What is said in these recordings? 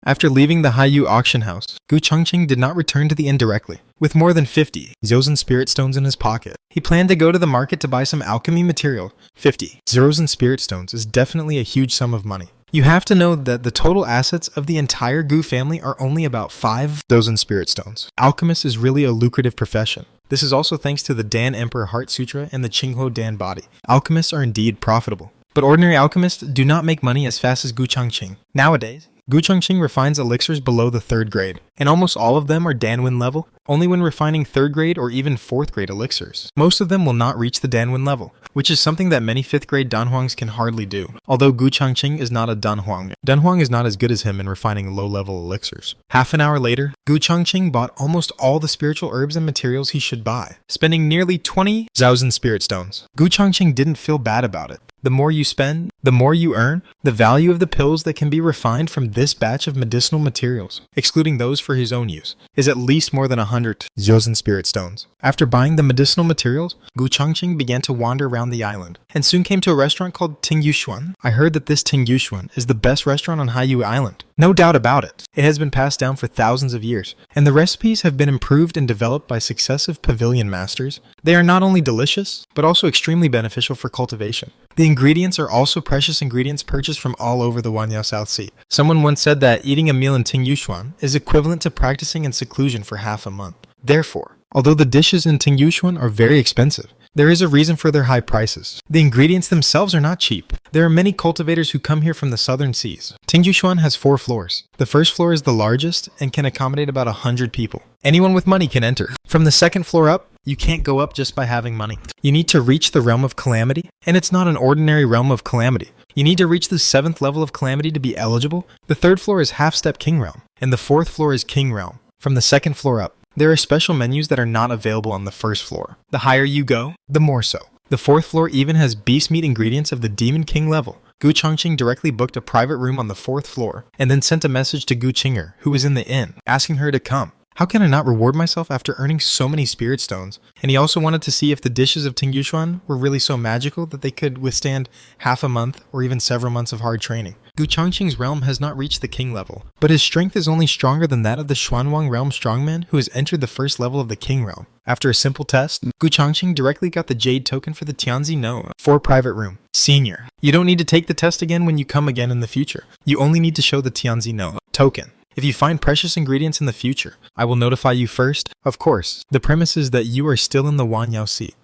After leaving the Haiyu auction house, Gu Changqing did not return to the inn directly. With more than 50 zeros and spirit stones in his pocket, he planned to go to the market to buy some alchemy material. 50 zeros and spirit stones is definitely a huge sum of money. You have to know that the total assets of the entire Gu family are only about 5 zeros and spirit stones. Alchemist is really a lucrative profession. This is also thanks to the Dan Emperor Heart Sutra and the Qinghuo Dan body. Alchemists are indeed profitable. But ordinary alchemists do not make money as fast as Gu Changqing. Nowadays, Gu Changqing refines elixirs below the 3rd grade, and almost all of them are Danwen level, only when refining 3rd grade or even 4th grade elixirs. Most of them will not reach the Danwen level, which is something that many 5th grade Danhuangs can hardly do, although Gu Changqing is not a Danhuang. Danhuang is not as good as him in refining low-level elixirs. Half an hour later, Gu Changqing bought almost all the spiritual herbs and materials he should buy, spending nearly 20 thousand spirit stones. Gu Changqing didn't feel bad about it. The more you spend, the more you earn. The value of the pills that can be refined from this batch of medicinal materials, excluding those for his own use, is at least more than 100 Zhouzhen spirit stones. After buying the medicinal materials, Gu Changqing began to wander around the island, and soon came to a restaurant called Tingyushuan. I heard that this Tingyushuan is the best restaurant on Haiyu Island. No doubt about it. It has been passed down for thousands of years, and the recipes have been improved and developed by successive pavilion masters. They are not only delicious, but also extremely beneficial for cultivation. The ingredients are also precious ingredients purchased from all over the Wanyao South Sea. Someone once said that eating a meal in Tingyushuan is equivalent to practicing in seclusion for half a month. Therefore, although the dishes in Tingyushuan are very expensive, there is a reason for their high prices. The ingredients themselves are not cheap. There are many cultivators who come here from the southern seas. Tingyushuan has 4 floors. The first floor is the largest and can accommodate about 100 people. Anyone with money can enter. From the 2nd floor up, you can't go up just by having money. You need to reach the realm of calamity, and it's not an ordinary realm of calamity. You need to reach the 7th level of calamity to be eligible. The 3rd floor is half-step king realm, and the 4th floor is king realm. From the 2nd floor up, there are special menus that are not available on the 1st floor. The higher you go, the more so. The 4th floor even has beast meat ingredients of the Demon King level. Gu Changqing directly booked a private room on the 4th floor, and then sent a message to Gu Qinger, who was in the inn, asking her to come. How can I not reward myself after earning so many spirit stones? And he also wanted to see if the dishes of Tingyushuan were really so magical that they could withstand half a month or even several months of hard training. Gu Changqing's realm has not reached the king level, but his strength is only stronger than that of the Xuanwang realm strongman who has entered the 1st level of the king realm. After a simple test, Gu Changqing directly got the jade token for the Tianzi No for private room. Senior. You don't need to take the test again when you come again in the future. You only need to show the Tianzi No token. If you find precious ingredients in the future, I will notify you first. Of course, the premise is that you are still in the Wanyao Sea.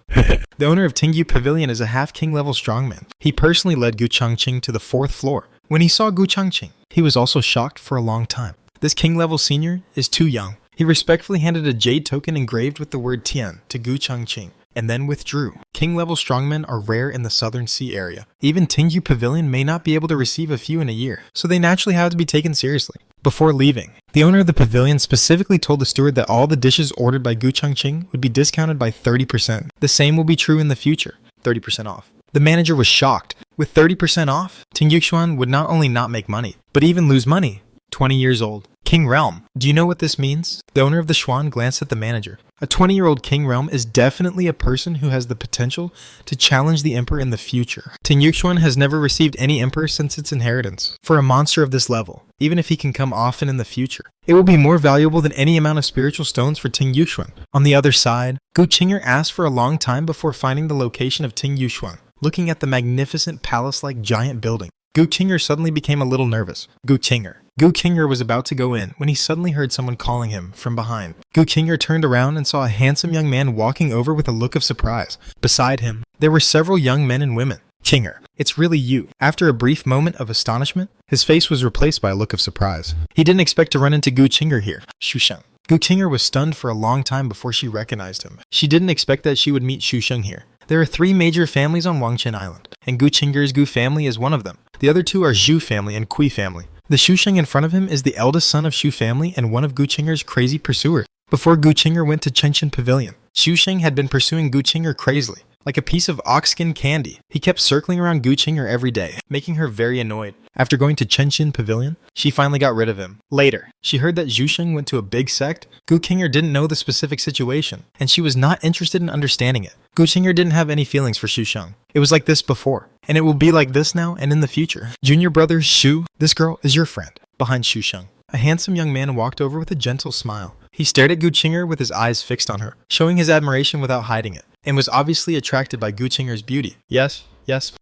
The owner of Tingyu Pavilion is a half-king level strongman. He personally led Gu Changqing to the 4th floor. When he saw Gu Changqing, he was also shocked for a long time. This king level senior is too young. He respectfully handed a jade token engraved with the word Tian to Gu Changqing, and then withdrew. King level strongmen are rare in the southern sea area. Even Tingyu Pavilion may not be able to receive a few in a year, so they naturally have to be taken seriously. Before leaving, the owner of the pavilion specifically told the steward that all the dishes ordered by Gu Changqing would be discounted by 30%. The same will be true in the future, 30% off. The manager was shocked. With 30% off, Tingyushuan would not only not make money, but even lose money. 20 years old. King Realm. Do you know what this means? The owner of the Xuan glanced at the manager. A 20-year-old King Realm is definitely a person who has the potential to challenge the Emperor in the future. Tingyushuan has never received any Emperor since its inheritance. For a monster of this level, even if he can come often in the future, it will be more valuable than any amount of spiritual stones for Tingyushuan. On the other side, Gu Qinger asked for a long time before finding the location of Tingyushuan. Looking at the magnificent palace-like giant building, Gu Qinger suddenly became a little nervous. Gu Qinger was about to go in when he suddenly heard someone calling him from behind. Gu Qinger turned around and saw a handsome young man walking over with a look of surprise. Beside him, there were several young men and women. Qinger, it's really you. After a brief moment of astonishment, his face was replaced by a look of surprise. He didn't expect to run into Gu Qinger here. Shusheng. Gu Qinger was stunned for a long time before she recognized him. She didn't expect that she would meet Shusheng here. There are 3 major families on Wangchen Island, and Gu Qinger's Gu family is one of them. The other 2 are Zhu family and Kui family. The Shusheng in front of him is the eldest son of Shu family and one of Gu Qinger's crazy pursuers. Before Gu Qinger went to Chenshin Pavilion, Shusheng had been pursuing Gu Qinger crazily, like a piece of oxskin candy. He kept circling around Gu Qinger every day, making her very annoyed. After going to Chenshin Pavilion, she finally got rid of him. Later, she heard that Shusheng went to a big sect. Gu Qinger didn't know the specific situation, and she was not interested in understanding it. Gu Qinger didn't have any feelings for Shusheng. It was like this before, and it will be like this now and in the future. Junior brother Shu, this girl is your friend. Behind Shusheng. A handsome young man walked over with a gentle smile. He stared at Guqinger with his eyes fixed on her, showing his admiration without hiding it, and was obviously attracted by Guqinger's beauty. Yes,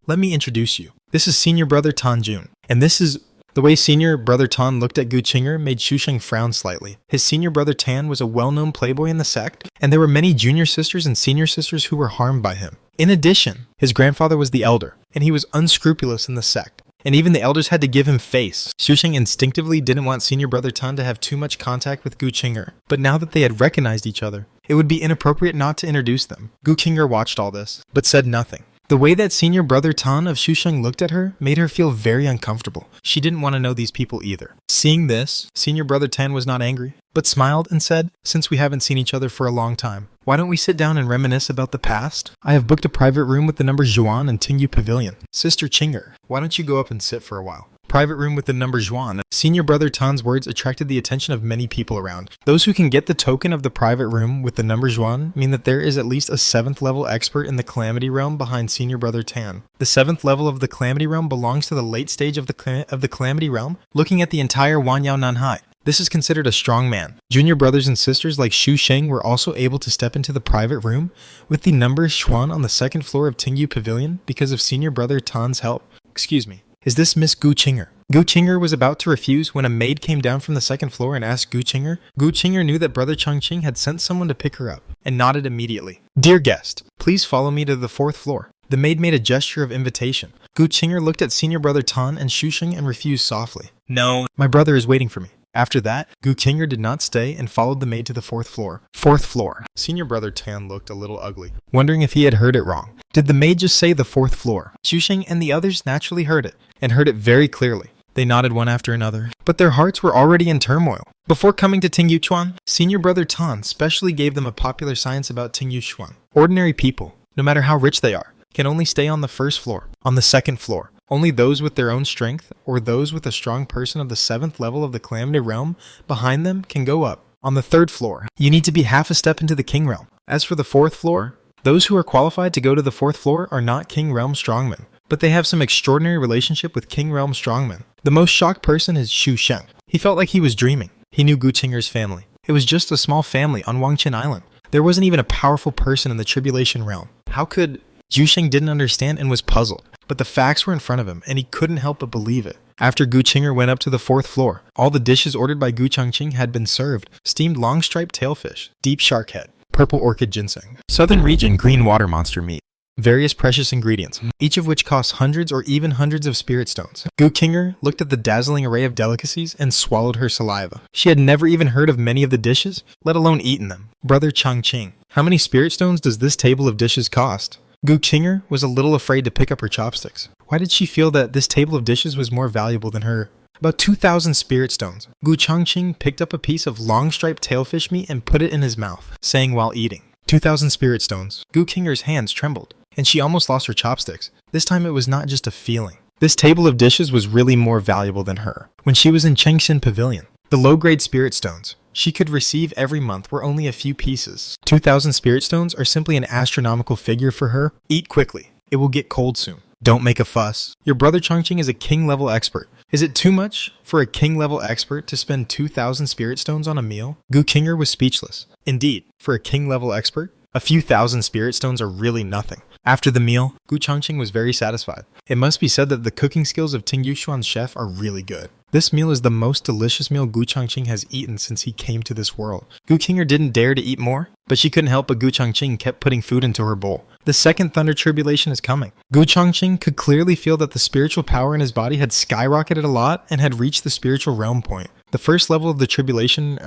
let me introduce you. This is Senior Brother Tan Jun, and this is... The way Senior Brother Tan looked at Guqinger made Shusheng frown slightly. His Senior Brother Tan was a well-known playboy in the sect, and there were many junior sisters and senior sisters who were harmed by him. In addition, his grandfather was the elder, and he was unscrupulous in the sect, and even the elders had to give him face. Shusheng instinctively didn't want Senior Brother Tan to have too much contact with Guqinger, but now that they had recognized each other, it would be inappropriate not to introduce them. Guqinger watched all this, but said nothing. The way that Senior Brother Tan of Shusheng looked at her made her feel very uncomfortable. She didn't want to know these people either. Seeing this, Senior Brother Tan was not angry, but smiled and said, "Since we haven't seen each other for a long time, why don't we sit down and reminisce about the past? I have booked a private room with the number Zhuan in Tingyu Pavilion. Sister Chinger, why don't you go up and sit for a while?" Private room with the number Zhuan. Senior Brother Tan's words attracted the attention of many people around. Those who can get the token of the private room with the number Zhuan mean that there is at least a 7th level expert in the Calamity Realm behind Senior Brother Tan. The 7th level of the Calamity Realm belongs to the late stage of the Calamity Realm, looking at the entire Wanyao Nanhai. This is considered a strong man. Junior brothers and sisters like Xu Sheng were also able to step into the private room with the number Xuan on the 2nd floor of Tingyu Pavilion because of Senior Brother Tan's help. Excuse me. Is this Miss Guqinger? Guqinger was about to refuse when a maid came down from the 2nd floor and asked Guqinger. Guqinger knew that Brother Changqing had sent someone to pick her up, and nodded immediately. "Dear guest, please follow me to the 4th floor." The maid made a gesture of invitation. Guqinger looked at Senior Brother Tan and Shusheng and refused softly. "No, my brother is waiting for me." After that, Guqinger did not stay and followed the maid to the 4th floor. 4th floor. Senior Brother Tan looked a little ugly, wondering if he had heard it wrong. Did the maid just say the 4th floor? Shusheng and the others naturally heard it, and heard it very clearly. They nodded one after another, but their hearts were already in turmoil. Before coming to Tingyu Chuan, Senior Brother Tan specially gave them a popular science about Tingyu Chuan. Ordinary people, no matter how rich they are, can only stay on the 1st floor. On the 2nd floor, only those with their own strength, or those with a strong person of the 7th level of the Calamity Realm behind them can go up. On the 3rd floor, you need to be half a step into the King Realm. As for the 4th floor, those who are qualified to go to the 4th floor are not King Realm strongmen, but they have some extraordinary relationship with King Realm strongmen. The most shocked person is Xu Sheng. He felt like he was dreaming. He knew Guqinger's family. It was just a small family on Wangqin Island. There wasn't even a powerful person in the Tribulation Realm. How could... Xu Sheng didn't understand and was puzzled, but the facts were in front of him, and he couldn't help but believe it. After Guqinger went up to the 4th floor, all the dishes ordered by Gu Changqing had been served. Steamed long-striped tailfish, deep shark head, purple orchid ginseng, southern region green water monster meat, various precious ingredients, each of which cost hundreds or even hundreds of spirit stones. Guqinger looked at the dazzling array of delicacies and swallowed her saliva. She had never even heard of many of the dishes, let alone eaten them. Brother Changqing, how many spirit stones does this table of dishes cost? Guqinger was a little afraid to pick up her chopsticks. Why did she feel that this table of dishes was more valuable than her? About 2,000 spirit stones. Gu Changqing picked up a piece of long-striped tailfish meat and put it in his mouth, saying while eating, 2,000 spirit stones. Guqinger's hands trembled, and she almost lost her chopsticks. This time it was not just a feeling. This table of dishes was really more valuable than her. When she was in Chengxin Pavilion, the low-grade spirit stones she could receive every month were only a few pieces. 2,000 spirit stones are simply an astronomical figure for her. Eat quickly. It will get cold soon. Don't make a fuss. Your brother Changqing is a king-level expert. Is it too much for a king-level expert to spend 2,000 spirit stones on a meal? Guqinger was speechless. Indeed, for a king-level expert, a few thousand spirit stones are really nothing. After the meal, Gu Changqing was very satisfied. It must be said that the cooking skills of Ting Yushuan's chef are really good. This meal is the most delicious meal Gu Changqing has eaten since he came to this world. Guqinger didn't dare to eat more, but she couldn't help but Gu Changqing kept putting food into her bowl. The second thunder tribulation is coming. Gu Changqing could clearly feel that the spiritual power in his body had skyrocketed a lot and had reached the spiritual realm point. The first level of the tribulation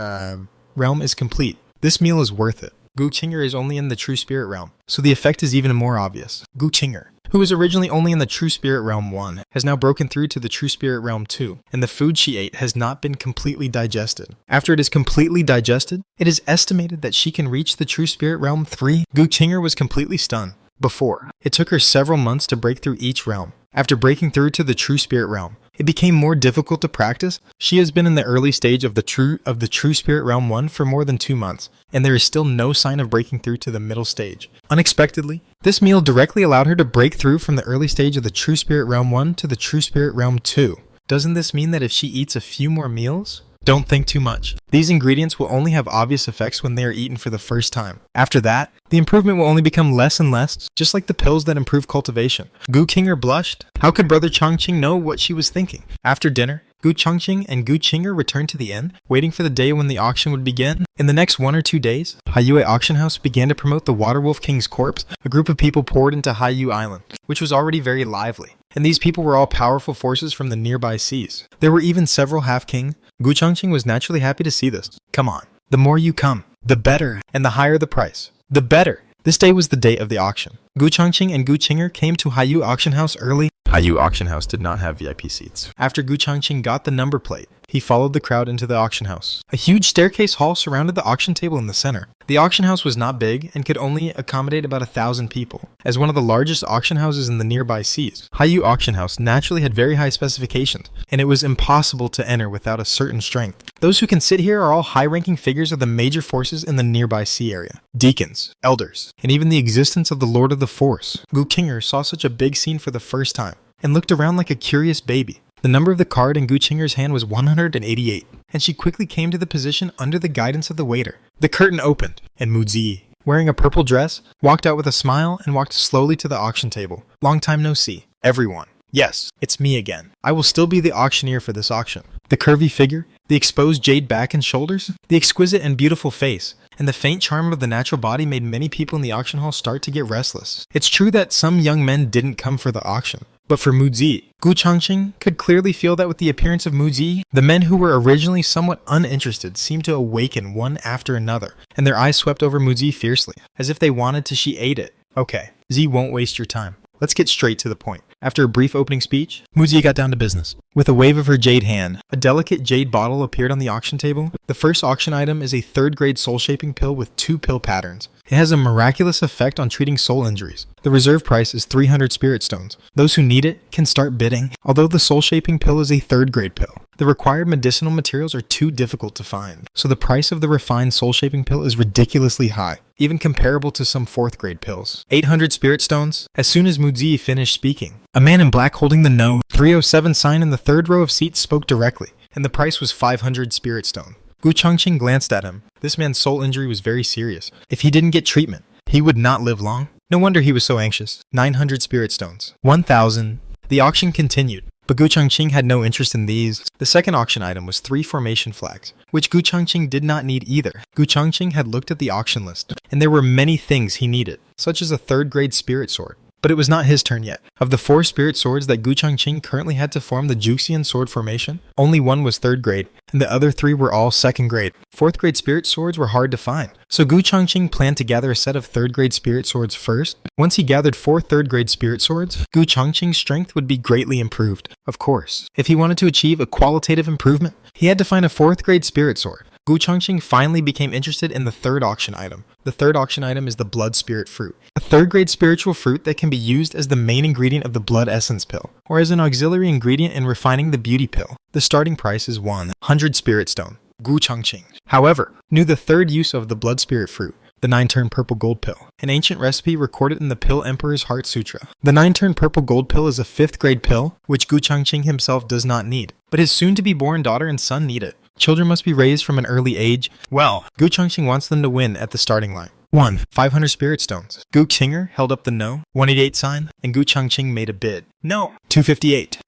realm is complete. This meal is worth it. Guqinger is only in the true spirit realm, so the effect is even more obvious. Guqinger, who was originally only in the true spirit realm 1, has now broken through to the true spirit realm 2, and the food she ate has not been completely digested. After it is completely digested, it is estimated that she can reach the true spirit realm 3. Guqinger was completely stunned. Before, it took her several months to break through each realm. After breaking through to the true spirit realm, it became more difficult to practice. She has been in the early stage of the true spirit realm 1 for more than 2 months, and there is still no sign of breaking through to the middle stage. Unexpectedly, this meal directly allowed her to break through from the early stage of the true spirit realm 1 to the true spirit realm 2. Doesn't this mean that if she eats a few more meals, Don't think too much. These ingredients will only have obvious effects when they are eaten for the first time. After that, the improvement will only become less and less, just like the pills that improve cultivation. Gu Qinger blushed. How could Brother Changqing know what she was thinking? After dinner, Gu Changqing and Gu Qinger returned to the inn, waiting for the day when the auction would begin. In the next 1 or 2 days, Haiyue Auction House began to promote the Waterwolf King's corpse. A group of people poured into Haiyue Island, which was already very lively. And these people were all powerful forces from the nearby seas. There were even several half-kings. Gu Changqing was naturally happy to see this. Come on. The more you come, the better, and the higher the price, the better. This day was the day of the auction. Gu Changqing and Gu Qinger came to Haiyue Auction House early. Haiyue Auction House did not have VIP seats. After Gu Changqing got the number plate, he followed the crowd into the auction house. A huge staircase hall surrounded the auction table in the center. The auction house was not big and could only accommodate about 1,000 people. As one of the largest auction houses in the nearby seas, Haiyue Auction House naturally had very high specifications, and it was impossible to enter without a certain strength. Those who can sit here are all high-ranking figures of the major forces in the nearby sea area. Deacons, elders, and even the existence of the Lord of the Force. Gu Qinger saw such a big scene for the first time, and looked around like a curious baby. The number of the card in Gu Qinger's hand was 188, and she quickly came to the position under the guidance of the waiter. The curtain opened, and Mu Zi, wearing a purple dress, walked out with a smile and walked slowly to the auction table. Long time no see. Everyone. Yes, it's me again. I will still be the auctioneer for this auction. The curvy figure, the exposed jade back and shoulders, the exquisite and beautiful face, and the faint charm of the natural body made many people in the auction hall start to get restless. It's true that some young men didn't come for the auction. But for Mu Zi, Gu Changqing could clearly feel that with the appearance of Mu Zi, the men who were originally somewhat uninterested seemed to awaken one after another, and their eyes swept over Mu Zi fiercely, as if they wanted to she ate it. Okay, Zi won't waste your time. Let's get straight to the point. After a brief opening speech, Mu Zi got down to business. With a wave of her jade hand, a delicate jade bottle appeared on the auction table. The first auction item is a third-grade soul-shaping pill with 2 pill patterns. It has a miraculous effect on treating soul injuries. The reserve price is 300 spirit stones. Those who need it can start bidding. Although the soul-shaping pill is a third-grade pill, the required medicinal materials are too difficult to find, so the price of the refined soul-shaping pill is ridiculously high, even comparable to some 4th-grade pills. 800 spirit stones. As soon as Mu Zi finished speaking, a man in black holding the No. 307 sign in the 3rd row of seats spoke directly, and the price was 500 spirit stone. Gu Changqing glanced at him. This man's soul injury was very serious. If he didn't get treatment, he would not live long. No wonder he was so anxious. 900 spirit stones. 1,000. The auction continued, but Gu Changqing had no interest in these. The second auction item was 3 formation flags, which Gu Changqing did not need either. Gu Changqing had looked at the auction list, and there were many things he needed, such as a 3rd-grade spirit sword. But it was not his turn yet. Of the 4 spirit swords that Gu Changqing currently had to form the Juxian sword formation, only 1 was 3rd grade, and the other 3 were all 2nd grade. 4th grade spirit swords were hard to find, so Gu Changqing planned to gather a set of 3rd grade spirit swords first. Once he gathered 4 3rd grade spirit swords, Gu Changqing's strength would be greatly improved. Of course, if he wanted to achieve a qualitative improvement, he had to find a 4th grade spirit sword. Gu Changqing finally became interested in the 3rd auction item. The 3rd auction item is the blood spirit fruit, a 3rd grade spiritual fruit that can be used as the main ingredient of the blood essence pill, or as an auxiliary ingredient in refining the beauty pill. The starting price is 100 spirit stone. Gu Changqing, however, knew the 3rd use of the blood spirit fruit, the 9-turn purple gold pill, an ancient recipe recorded in the Pill Emperor's Heart Sutra. The 9-turn purple gold pill is a 5th grade pill, which Gu Changqing himself does not need, but his soon-to-be-born daughter and son need it. Children must be raised from an early age. Well, Gu Changqing wants them to win at the starting line. 500 spirit stones. Gu Qinger held up the No. 188 sign, and Gu Changqing made a bid. No. 258.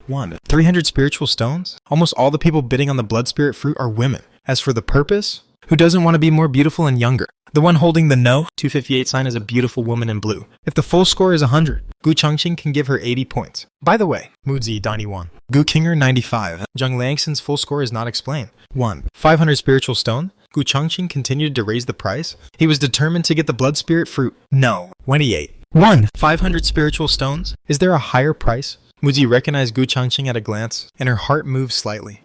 300 spiritual stones? Almost all the people bidding on the blood spirit fruit are women. As for the purpose, who doesn't want to be more beautiful and younger? The one holding the No. 258 sign is a beautiful woman in blue. If the full score is 100, Gu Changqing can give her 80 points. By the way, Mu Zi 91. Gu Qinger 95. Zheng Liangxin's full score is not explained. 500 spiritual stone. Gu Changqing continued to raise the price. He was determined to get the blood spirit fruit. No. 28. 500 spiritual stones. Is there a higher price? Mu Zi recognized Gu Changqing at a glance, and her heart moved slightly.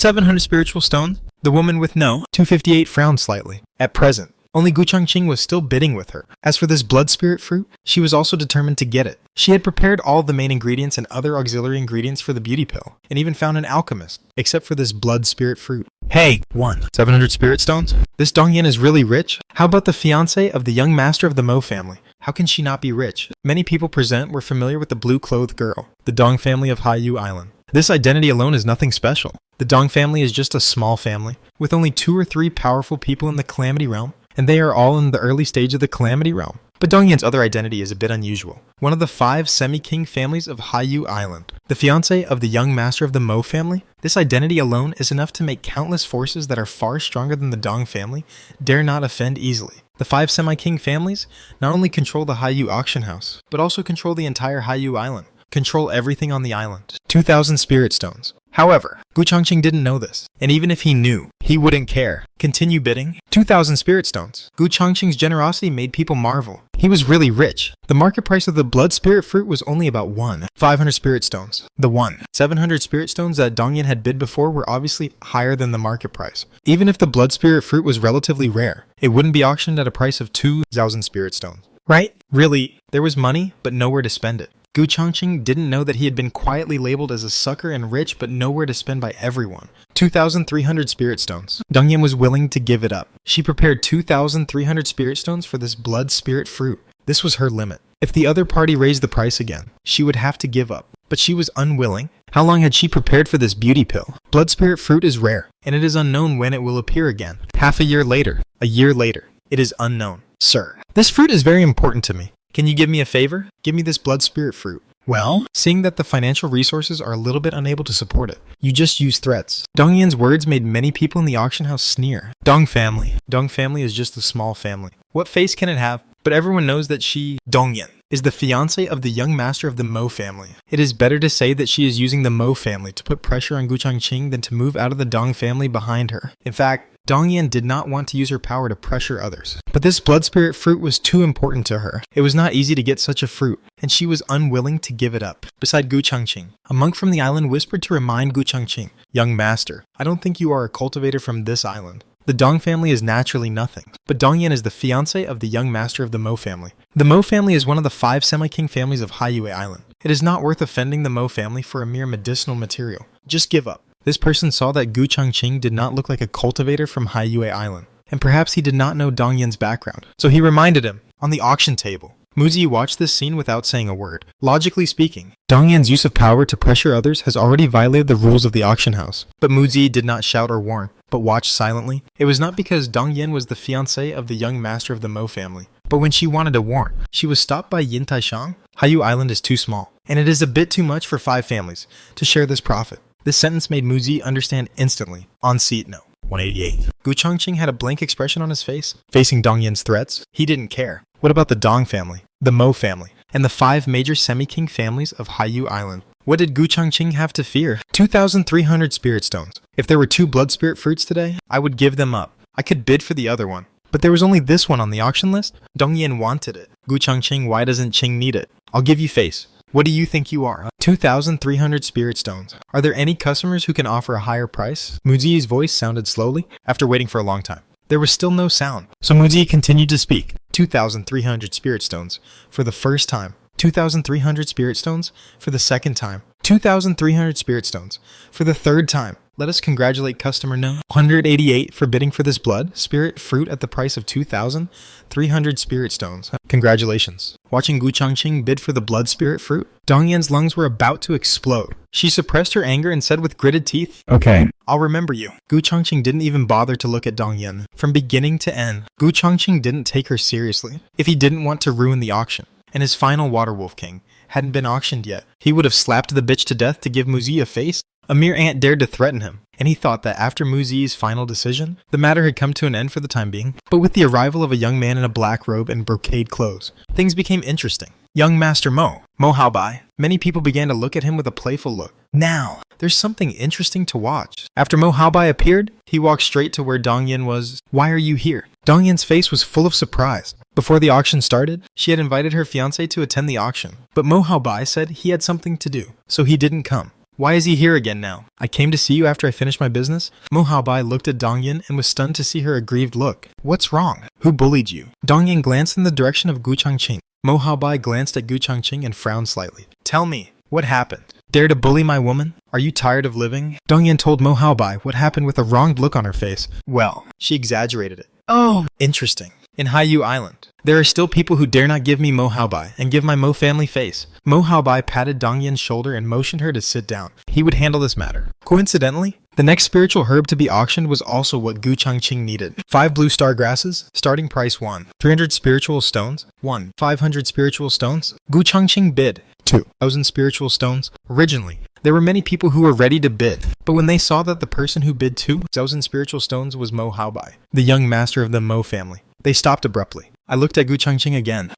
700 spiritual stones. The woman with No. 258 frowned slightly. At present, only Gu Changqing was still bidding with her. As for this blood spirit fruit, she was also determined to get it. She had prepared all the main ingredients and other auxiliary ingredients for the beauty pill, and even found an alchemist, except for this blood spirit fruit. Hey, 700 spirit stones? This Dongyan is really rich? How about the fiancé of the young master of the Mo family? How can she not be rich? Many people present were familiar with the blue-clothed girl, the Dong family of Haiyue Island. This identity alone is nothing special. The Dong family is just a small family, with only 2 or 3 powerful people in the Calamity Realm, and they are all in the early stage of the Calamity Realm. But Dongyan's other identity is a bit unusual. One of the 5 semi-king families of Haiyu Island. The fiancé of the young master of the Mo family, this identity alone is enough to make countless forces that are far stronger than the Dong family dare not offend easily. The 5 semi-king families not only control the Haiyu auction house, but also control the entire Haiyu Island. Control everything on the island. 2,000 spirit stones. However, Gu Changqing didn't know this, and even if he knew, he wouldn't care. Continue bidding. 2,000 spirit stones. Gu Changqing's generosity made people marvel. He was really rich. The market price of the blood spirit fruit was only about 500 spirit stones. The 700 spirit stones that Dongyan had bid before were obviously higher than the market price. Even if the blood spirit fruit was relatively rare, it wouldn't be auctioned at a price of 2,000 spirit stones. Right? Really, there was money, but nowhere to spend it. Gu Changqing didn't know that he had been quietly labeled as a sucker and rich but nowhere to spend by everyone. 2,300 spirit stones. Dongyan was willing to give it up. She prepared 2,300 spirit stones for this blood spirit fruit. This was her limit. If the other party raised the price again, she would have to give up. But she was unwilling. How long had she prepared for this beauty pill? Blood spirit fruit is rare, and it is unknown when it will appear again. Half a year later. A year later. It is unknown. Sir, this fruit is very important to me. Can you give me a favor? Give me this blood spirit fruit. Well, seeing that the financial resources are a little bit unable to support it, you just use threats. Dongyan's words made many people in the auction house sneer. Dong family. Dong family is just a small family. What face can it have? But everyone knows that she, Dongyan, is the fiancé of the young master of the Mo family. It is better to say that she is using the Mo family to put pressure on Gu Changqing than to move out of the Dong family behind her. In fact, Dongyan did not want to use her power to pressure others. But this blood spirit fruit was too important to her. It was not easy to get such a fruit, and she was unwilling to give it up. Beside Gu Changqing, a monk from the island whispered to remind Gu Changqing, "Young master, I don't think you are a cultivator from this island. The Dong family is naturally nothing, but Dongyan is the fiancé of the young master of the Mo family. The Mo family is one of the 5 semi-king families of Haiyu Island. It is not worth offending the Mo family for a mere medicinal material. Just give up." This person saw that Gu Changqing did not look like a cultivator from Haiyu Island, and perhaps he did not know Dongyan's background, so he reminded him, on the auction table. Muzi watched this scene without saying a word. Logically speaking, Dongyan's use of power to pressure others has already violated the rules of the auction house. But Muzi did not shout or warn, but watched silently. It was not because Dongyan was the fiancé of the young master of the Mo family, but when she wanted to warn, she was stopped by Yin Taishang. Haiyu Island is too small, and it is a bit too much for 5 families to share this profit. This sentence made Muzi understand instantly. On seat no. 188. Gu Changqing had a blank expression on his face, facing Dongyan's threats. He didn't care. What about the Dong family, the Mo family, and the 5 major semi-king families of Haiyu Island? What did Gu Changqing have to fear? 2,300 spirit stones. If there were 2 blood spirit fruits today, I would give them up. I could bid for the other one. But there was only this one on the auction list. Dongyan wanted it. Gu Changqing, why doesn't Qing need it? I'll give you face. What do you think you are? 2,300 spirit stones. Are there any customers who can offer a higher price? Muzi's voice sounded slowly, after waiting for a long time. There was still no sound, so Muzi continued to speak. 2,300 spirit stones for the first time. 2,300 spirit stones for the second time. 2,300 spirit stones for the third time. Let us congratulate customer no. 188 for bidding for this blood spirit fruit at the price of 2,300 spirit stones. Congratulations. Watching Gu Changqing bid for the blood spirit fruit, Dongyan's lungs were about to explode. She suppressed her anger and said with gritted teeth, "Okay, I'll remember you." Gu Changqing didn't even bother to look at Dongyan. From beginning to end, Gu Changqing didn't take her seriously. If he didn't want to ruin the auction, and his final Water Wolf King hadn't been auctioned yet, he would have slapped the bitch to death to give Muzi a face. A mere ant dared to threaten him, and he thought that after Muzi's final decision, the matter had come to an end for the time being. But with the arrival of a young man in a black robe and brocade clothes, things became interesting. Young Master Mo Haobai. Many people began to look at him with a playful look. Now, there's something interesting to watch. After Mo Haobai appeared, he walked straight to where Dongyan was. "Why are you here?" Dongyan's face was full of surprise. Before the auction started, she had invited her fiancé to attend the auction, but Mo Haobai said he had something to do, so he didn't come. "Why is he here again now?" "I came to see you after I finished my business." Mo Haobai looked at Dongyan and was stunned to see her aggrieved look. "What's wrong? Who bullied you?" Dongyan glanced in the direction of Gu Changqing. Mo Haobai glanced at Gu Changqing and frowned slightly. "Tell me, what happened? Dare to bully my woman? Are you tired of living?" Dongyan told Mo Haobai what happened with a wronged look on her face. "Well, she exaggerated it." "Oh, interesting. In Haiyu Island, there are still people who dare not give me Mo Haobai and give my Mo family face. Mo Haobai patted Dong Yan's shoulder and motioned her to sit down. He would handle this matter. Coincidentally, the next spiritual herb to be auctioned was also what Gu Changqing needed. 5 blue star grasses, starting price 1. 300 spiritual stones, 1. 500 spiritual stones. Gu Changqing bid 2,000 spiritual stones. Originally, there were many people who were ready to bid, but when they saw that the person who bid 2,000 spiritual stones was Mo Haobai, the young master of the Mo family, they stopped abruptly. I looked at Gu Changqing again.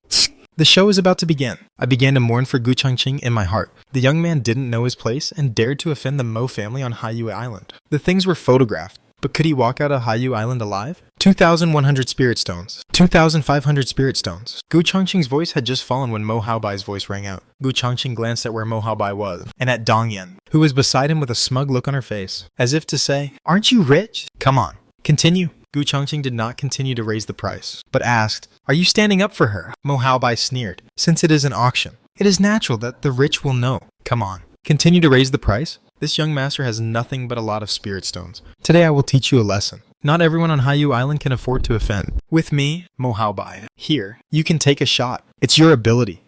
The show is about to begin. I began to mourn for Gu Changqing in my heart. The young man didn't know his place and dared to offend the Mo family on Haiyu Island. The things were photographed, but could he walk out of Haiyu Island alive? 2,100 spirit stones. 2,500 spirit stones. Gu Changqing's voice had just fallen when Mo Haobai's voice rang out. Gu Changqing glanced at where Mo Haobai was, and at Dong Yan, who was beside him with a smug look on her face, as if to say, "Aren't you rich? Come on, continue." Gu Changqing did not continue to raise the price, but asked, "Are you standing up for her?" Mo Haobai sneered. "Since it is an auction, it is natural that the rich will know. Come on, continue to raise the price." This young master has nothing but a lot of spirit stones. Today I will teach you a lesson. Not everyone on Haiyu Island can afford to offend. With me, Mo Haobai, here, you can take a shot. It's your ability.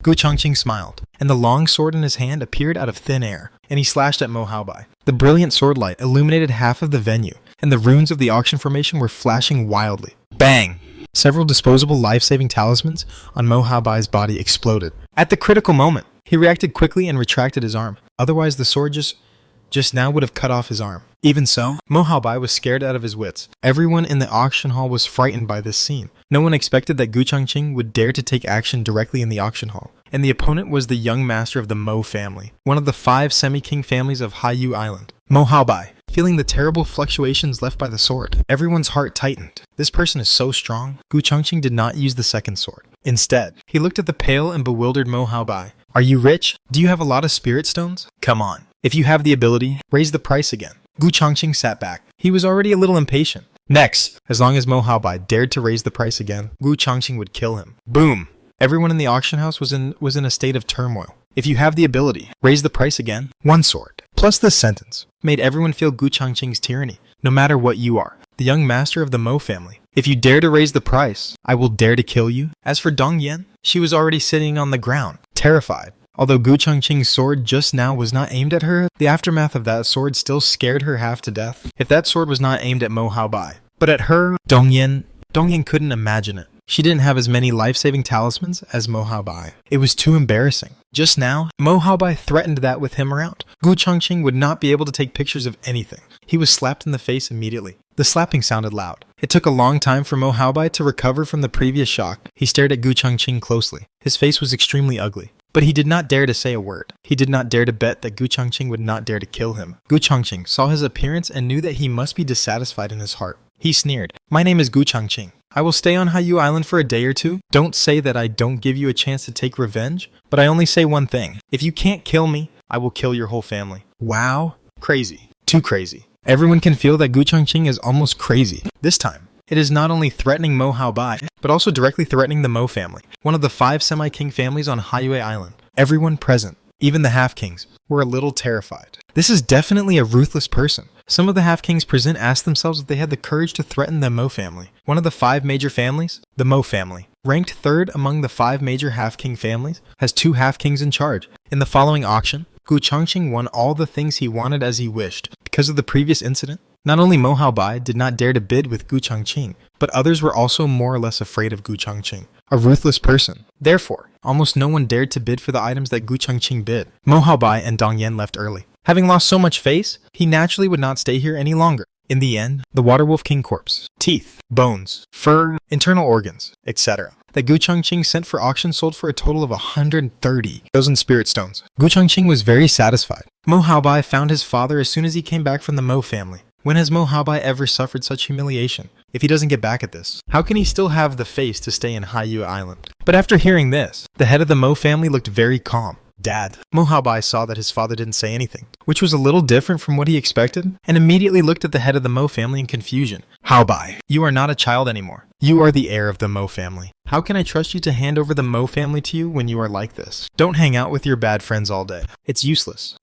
Gu Changqing smiled, and the long sword in his hand appeared out of thin air, and he slashed at Mo Haobai. The brilliant sword light illuminated half of the venue, and the runes of the auction formation were flashing wildly. Bang! Several disposable life-saving talismans on Mo Haobai's body exploded. At the critical moment, he reacted quickly and retracted his arm. Otherwise, the sword just now would have cut off his arm. Even so, Mo Haobai was scared out of his wits. Everyone in the auction hall was frightened by this scene. No one expected that Gu Changqing would dare to take action directly in the auction hall. And the opponent was the young master of the Mo family, one of the 5 semi-king families of Haiyu Island. Mo Haobai, feeling the terrible fluctuations left by the sword, everyone's heart tightened. This person is so strong. Gu Changqing did not use the second sword. Instead, he looked at the pale and bewildered Mo Haobai. "Are you rich? Do you have a lot of spirit stones? Come on. If you have the ability, raise the price again." Gu Changqing sat back. He was already a little impatient. Next, as long as Mo Haobai dared to raise the price again, Gu Changqing would kill him. Boom! Everyone in the auction house was in a state of turmoil. "If you have the ability, raise the price again." 1 sword. Plus this sentence made everyone feel Gu Changqing's tyranny. No matter what you are, the young master of the Mo family. If you dare to raise the price, I will dare to kill you. As for Dong Yan, she was already sitting on the ground, terrified. Although Gu Changqing's sword just now was not aimed at her, the aftermath of that sword still scared her half to death. If that sword was not aimed at Mo Haobai, but at her, Dong Yan couldn't imagine it. She didn't have as many life-saving talismans as Mo Haobai. It was too embarrassing. Just now, Mo Haobai threatened that with him around, Gu Changqing would not be able to take pictures of anything. He was slapped in the face immediately. The slapping sounded loud. It took a long time for Mo Haobai to recover from the previous shock. He stared at Gu Changqing closely. His face was extremely ugly. But he did not dare to say a word. He did not dare to bet that Gu Changqing would not dare to kill him. Gu Changqing saw his appearance and knew that he must be dissatisfied in his heart. He sneered, "My name is Gu Changqing. I will stay on Haiyu Island for a day or two. Don't say that I don't give you a chance to take revenge, but I only say one thing. If you can't kill me, I will kill your whole family." Wow. Crazy. Too crazy. Everyone can feel that Gu Changqing is almost crazy. This time, it is not only threatening Mo Haobai, but also directly threatening the Mo family, one of the 5 semi-king families on Haiyu Island. Everyone present, even the half-kings, were a little terrified. This is definitely a ruthless person. Some of the half-kings present asked themselves if they had the courage to threaten the Mo family. One of the 5 major families, the Mo family, ranked 3rd among the 5 major half-king families, has 2 half-kings in charge. In the following auction, Gu Changqing won all the things he wanted as he wished. Because of the previous incident, not only Mo Haobai did not dare to bid with Gu Changqing, but others were also more or less afraid of Gu Changqing, a ruthless person. Therefore, almost no one dared to bid for the items that Gu Changqing bid. Mo Haobai and Dong Yan left early. Having lost so much face, he naturally would not stay here any longer. In the end, the Water Wolf King corpse, teeth, bones, fur, internal organs, etc. that Gu Changqing sent for auction sold for a total of 130,000 spirit stones. Gu Changqing was very satisfied. Mo Haobai found his father as soon as he came back from the Mo family. When has Mo Haobai ever suffered such humiliation? If he doesn't get back at this, how can he still have the face to stay in Haiyu Island? But after hearing this, the head of the Mo family looked very calm. Dad. Mo Haobai saw that his father didn't say anything, which was a little different from what he expected, and immediately looked at the head of the Mo family in confusion. Haobai, you are not a child anymore. You are the heir of the Mo family. How can I trust you to hand over the Mo family to you when you are like this? Don't hang out with your bad friends all day. It's useless.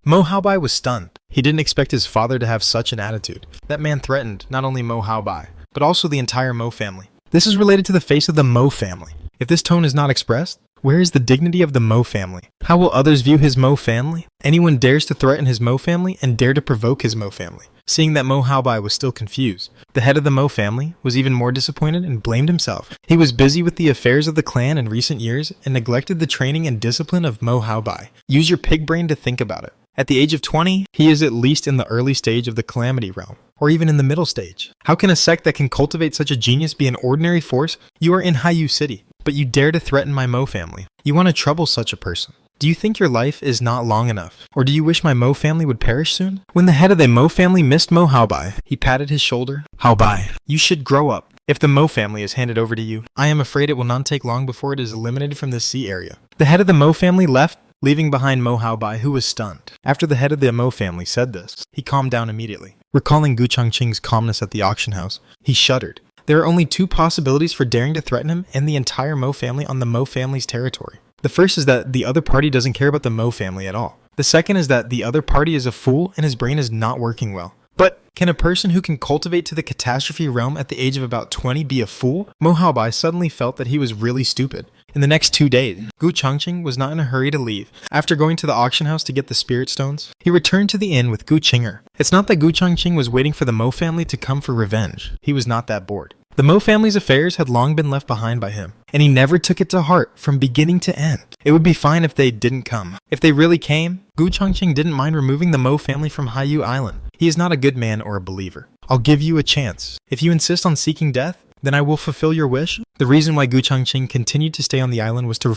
Mo Haobai was stunned. He didn't expect his father to have such an attitude. That man threatened not only Mo Haobai, but also the entire Mo family. This is related to the face of the Mo family. If this tone is not expressed, where is the dignity of the Mo family? How will others view his Mo family? Anyone dares to threaten his Mo family and dare to provoke his Mo family. Seeing that Mo Haobai was still confused, the head of the Mo family was even more disappointed and blamed himself. He was busy with the affairs of the clan in recent years and neglected the training and discipline of Mo Haobai. Use your pig brain to think about it. At the age of 20, he is at least in the early stage of the calamity realm, or even in the middle stage. How can a sect that can cultivate such a genius be an ordinary force? You are in Haiyu City, but you dare to threaten my Mo family. You want to trouble such a person. Do you think your life is not long enough? Or do you wish my Mo family would perish soon? When the head of the Mo family missed Mo Haobai, he patted his shoulder. Haobai, you should grow up. If the Mo family is handed over to you, I am afraid it will not take long before it is eliminated from this sea area. The head of the Mo family left, leaving behind Mo Haobai, who was stunned. After the head of the Mo family said this, he calmed down immediately. Recalling Gu Changqing's calmness at the auction house, he shuddered. There are only two possibilities for daring to threaten him and the entire Mo family on the Mo family's territory. The first is that the other party doesn't care about the Mo family at all. The second is that the other party is a fool and his brain is not working well. But can a person who can cultivate to the catastrophe realm at the age of about 20 be a fool? Mo Haobai suddenly felt that he was really stupid. In the next 2 days, Gu Changqing was not in a hurry to leave. After going to the auction house to get the spirit stones, he returned to the inn with Gu Qinger. It's not that Gu Changqing was waiting for the Mo family to come for revenge. He was not that bored. The Mo family's affairs had long been left behind by him, and he never took it to heart from beginning to end. It would be fine if they didn't come. If they really came, Gu Changqing didn't mind removing the Mo family from Haiyu Island. He is not a good man or a believer. I'll give you a chance. If you insist on seeking death, then I will fulfill your wish. The reason why Gu Changqing continued to stay on the island was to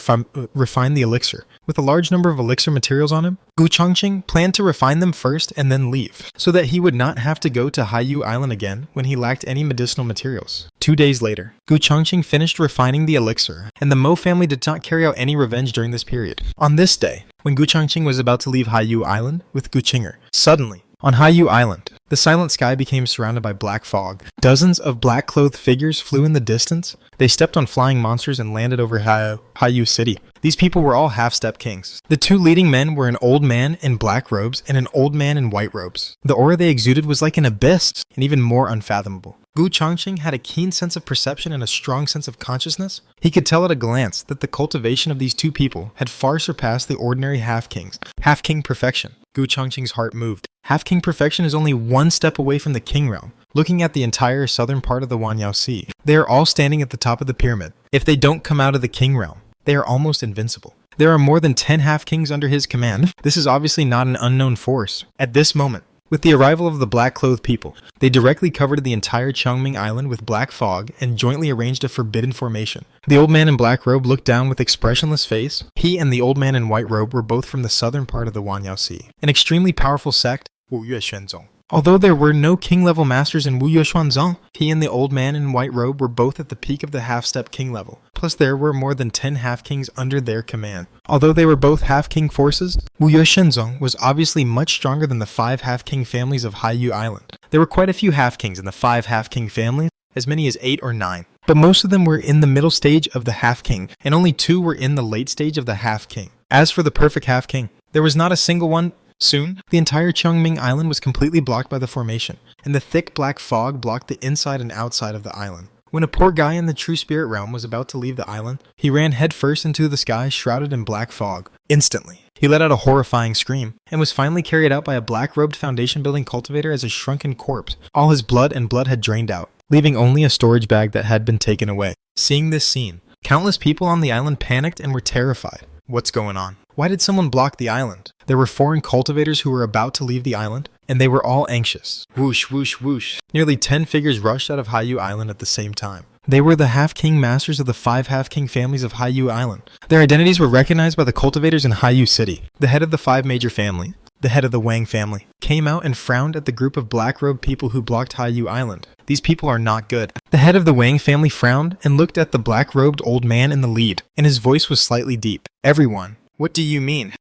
refine the elixir. With a large number of elixir materials on him, Gu Changqing planned to refine them first and then leave, so that he would not have to go to Haiyu Island again when he lacked any medicinal materials. 2 days later, Gu Changqing finished refining the elixir, and the Mo family did not carry out any revenge during this period. On this day, when Gu Changqing was about to leave Haiyu Island with Gu Qinger, suddenly, on Haiyu Island, the silent sky became surrounded by black fog. Dozens of black-clothed figures flew in the distance. They stepped on flying monsters and landed over Haiyu City. These people were all half-step kings. The two leading men were an old man in black robes and an old man in white robes. The aura they exuded was like an abyss, and even more unfathomable. Gu Changqing had a keen sense of perception and a strong sense of consciousness. He could tell at a glance that the cultivation of these two people had far surpassed the ordinary half-kings. Half-king perfection. Gu Changqing's heart moved. Half-king perfection is only one step away from the king realm. Looking at the entire southern part of the Wanyao Sea, they are all standing at the top of the pyramid. If they don't come out of the king realm, they are almost invincible. There are more than 10 half-kings under his command. This is obviously not an unknown force. At this moment, with the arrival of the black-clothed people, they directly covered the entire Chongming Island with black fog and jointly arranged a forbidden formation. The old man in black robe looked down with expressionless face. He and the old man in white robe were both from the southern part of the Wanyao Sea, an extremely powerful sect, Wu Yue Xuanzong. Although there were no king-level masters in Wu Yue Xuanzong, he and the old man in white robe were both at the peak of the half-step king level. Plus there were more than 10 half-kings under their command. Although they were both half-king forces, Wu Yue Xuanzong was obviously much stronger than the 5 half-king families of Haiyu Island. There were quite a few half-kings in the 5 half-king families, as many as 8 or 9. But most of them were in the middle stage of the half-king, and only 2 were in the late stage of the half-king. As for the perfect half-king, there was not a single one. Soon, the entire Chongming Island was completely blocked by the formation, and the thick black fog blocked the inside and outside of the island. When a poor guy in the true spirit realm was about to leave the island, he ran headfirst into the sky shrouded in black fog. Instantly, he let out a horrifying scream, and was finally carried out by a black-robed foundation-building cultivator as a shrunken corpse. All his blood had drained out, leaving only a storage bag that had been taken away. Seeing this scene, countless people on the island panicked and were terrified. What's going on? Why did someone block the island? There were foreign cultivators who were about to leave the island, and they were all anxious. Whoosh, whoosh, whoosh. Nearly 10 figures rushed out of Haiyu Island at the same time. They were the half-king masters of the 5 half-king families of Haiyu Island. Their identities were recognized by the cultivators in Haiyu City. The head of the 5 major families, the head of the Wang family, came out and frowned at the group of black-robed people who blocked Haiyu Island. These people are not good. The head of the Wang family frowned and looked at the black-robed old man in the lead, and his voice was slightly deep. Everyone. What do you mean?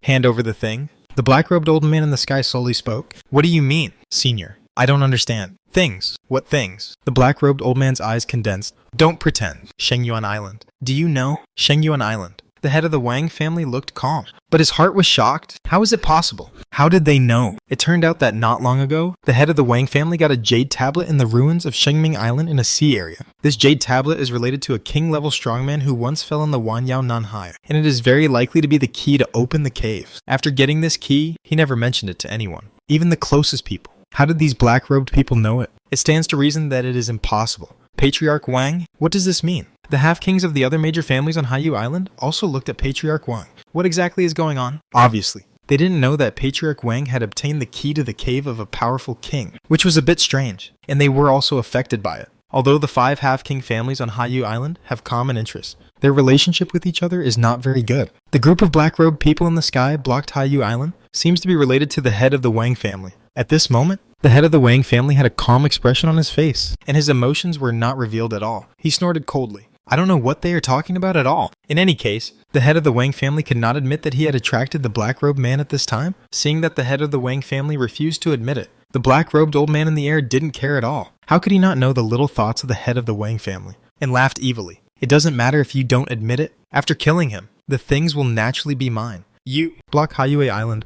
Hand over the thing. The black-robed old man in the sky slowly spoke. What do you mean, senior? I don't understand. Things. What things? The black-robed old man's eyes condensed. Don't pretend. Shengyuan Island. Do you know? Shengyuan Island. The head of the Wang family looked calm, but his heart was shocked. How is it possible? How did they know? It turned out that not long ago, the head of the Wang family got a jade tablet in the ruins of Shengming Island in a sea area. This jade tablet is related to a king-level strongman who once fell in the Wanyao Nanhai, and it is very likely to be the key to open the caves. After getting this key, he never mentioned it to anyone, even the closest people. How did these black-robed people know it? It stands to reason that it is impossible. Patriarch Wang? What does this mean? The half-kings of the other major families on Haiyu Island also looked at Patriarch Wang. What exactly is going on? Obviously, they didn't know that Patriarch Wang had obtained the key to the cave of a powerful king, which was a bit strange, and they were also affected by it. Although the 5 half-king families on Haiyu Island have common interests, their relationship with each other is not very good. The group of black-robed people in the sky blocked Haiyu Island seems to be related to the head of the Wang family. At this moment, the head of the Wang family had a calm expression on his face, and his emotions were not revealed at all. He snorted coldly. I don't know what they are talking about at all. In any case, the head of the Wang family could not admit that he had attracted the black-robed man at this time, seeing that the head of the Wang family refused to admit it. The black-robed old man in the air didn't care at all. How could he not know the little thoughts of the head of the Wang family? And laughed evilly. It doesn't matter if you don't admit it. After killing him, the things will naturally be mine. You block Haiyu Island.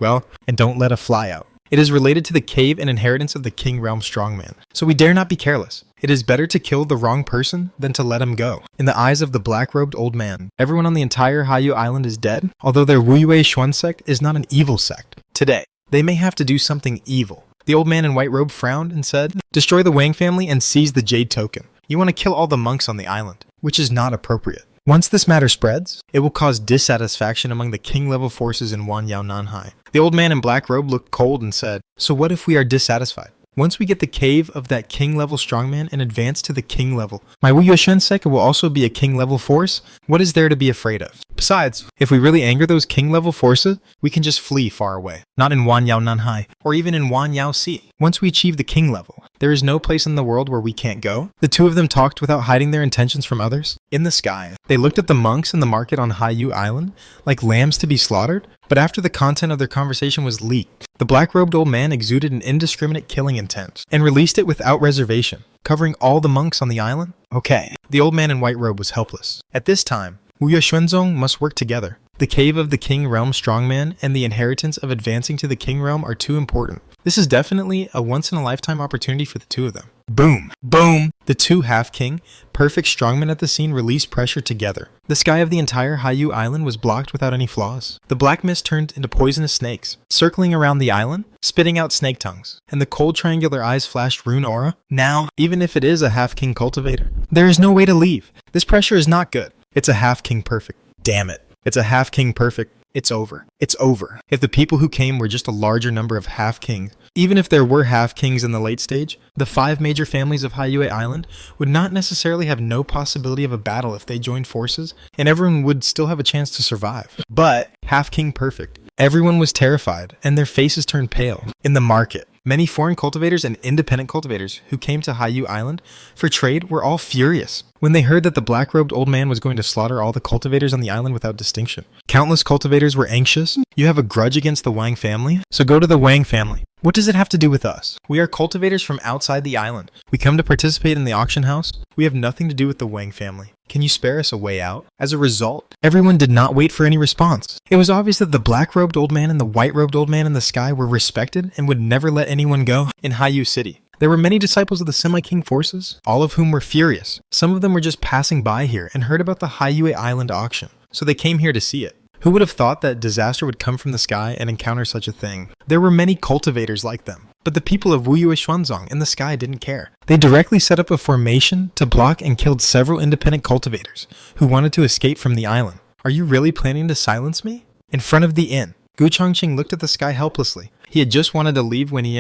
Well, and don't let a fly out. It is related to the cave and inheritance of the King Realm Strongman, so we dare not be careless. It is better to kill the wrong person than to let him go. In the eyes of the black-robed old man, everyone on the entire Haiyu Island is dead, although their Wuyue Xuan sect is not an evil sect. Today, they may have to do something evil. The old man in white robe frowned and said, "Destroy the Wang family and seize the jade token. You want to kill all the monks on the island," which is not appropriate. Once this matter spreads, it will cause dissatisfaction among the king-level forces in Wanyao Nanhai. The old man in black robe looked cold and said, "So what if we are dissatisfied? Once we get the cave of that king-level strongman and advance to the king level, my Wuyue Xuan sect will also be a king-level force? What is there to be afraid of? Besides, if we really anger those king-level forces, we can just flee far away. Not in Wanyao Nanhai, or even in Wanyao Sea. Once we achieve the king level, there is no place in the world where we can't go." The two of them talked without hiding their intentions from others. In the sky, they looked at the monks in the market on Haiyu Island like lambs to be slaughtered, but after the content of their conversation was leaked, the black-robed old man exuded an indiscriminate killing intent and released it without reservation, covering all the monks on the island. Okay, the old man in white robe was helpless. At this time, Wuyue Xuanzong must work together. The cave of the King Realm Strongman and the inheritance of advancing to the King Realm are too important. This is definitely a once-in-a-lifetime opportunity for the two of them. Boom! Boom! The two half-king, perfect strongmen at the scene released pressure together. The sky of the entire Haiyu Island was blocked without any flaws. The black mist turned into poisonous snakes, circling around the island, spitting out snake tongues, and the cold triangular eyes flashed rune aura. Now, even if it is a half-king cultivator, there is no way to leave. This pressure is not good. It's a half-king perfect. Damn it. It's a half-king perfect. It's over. It's over. If the people who came were just a larger number of half-kings, even if there were half-kings in the late stage, the 5 major families of Haiyu Island would not necessarily have no possibility of a battle if they joined forces, and everyone would still have a chance to survive. But half-king perfect. Everyone was terrified, and their faces turned pale. In the market, many foreign cultivators and independent cultivators who came to Haiyu Island for trade were all furious when they heard that the black-robed old man was going to slaughter all the cultivators on the island without distinction. Countless cultivators were anxious. You have a grudge against the Wang family? So go to the Wang family. What does it have to do with us? We are cultivators from outside the island. We come to participate in the auction house. We have nothing to do with the Wang family. Can you spare us a way out? As a result, everyone did not wait for any response. It was obvious that the black-robed old man and the white-robed old man in the sky were respected and would never let anyone go. In Haiyu City, there were many disciples of the Semi-King forces, all of whom were furious. Some of them were just passing by here and heard about the Haiyu Island auction, so they came here to see it. Who would have thought that disaster would come from the sky and encounter such a thing? There were many cultivators like them, but the people of Wuyue Xuanzong in the sky didn't care. They directly set up a formation to block and killed several independent cultivators who wanted to escape from the island. Are you really planning to silence me? In front of the inn, Gu Chongqing looked at the sky helplessly. He had just wanted to leave when he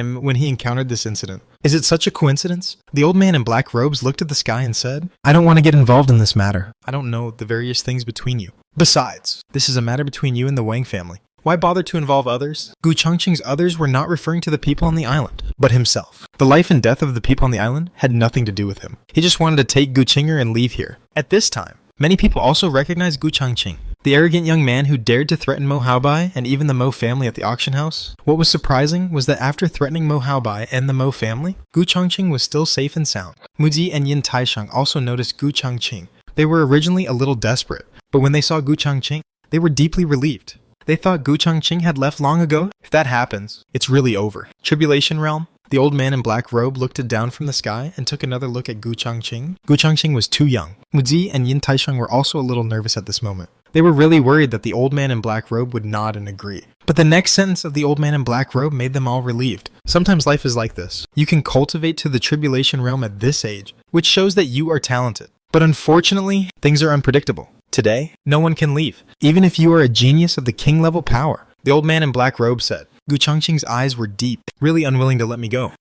encountered this incident. Is it such a coincidence? The old man in black robes looked at the sky and said, "I don't want to get involved in this matter. I don't know the various things between you. Besides, this is a matter between you and the Wang family. Why bother to involve others?" Gu Chongqing's others were not referring to the people on the island, but himself. The life and death of the people on the island had nothing to do with him. He just wanted to take Gu Qinger and leave here. At this time, many people also recognized Gu Chongqing, the arrogant young man who dared to threaten Mo Haobai and even the Mo family at the auction house. What was surprising was that after threatening Mo Haobai and the Mo family, Gu Chongqing was still safe and sound. Muji and Yin Taisheng also noticed Gu Chongqing, They were originally a little desperate, but when they saw Gu Changqing, they were deeply relieved. They thought Gu Changqing had left long ago. If that happens, it's really over. Tribulation Realm. The old man in black robe looked down from the sky and took another look at Gu Changqing. Gu Changqing was too young. Mu Zi and Yin Taisheng were also a little nervous at this moment. They were really worried that the old man in black robe would nod and agree. But the next sentence of the old man in black robe made them all relieved. Sometimes life is like this. You can cultivate to the Tribulation Realm at this age, which shows that you are talented. But unfortunately, things are unpredictable. Today, no one can leave, even if you are a genius of the king level power. The old man in black robe said. Gu Changqing's eyes were deep, really unwilling to let me go.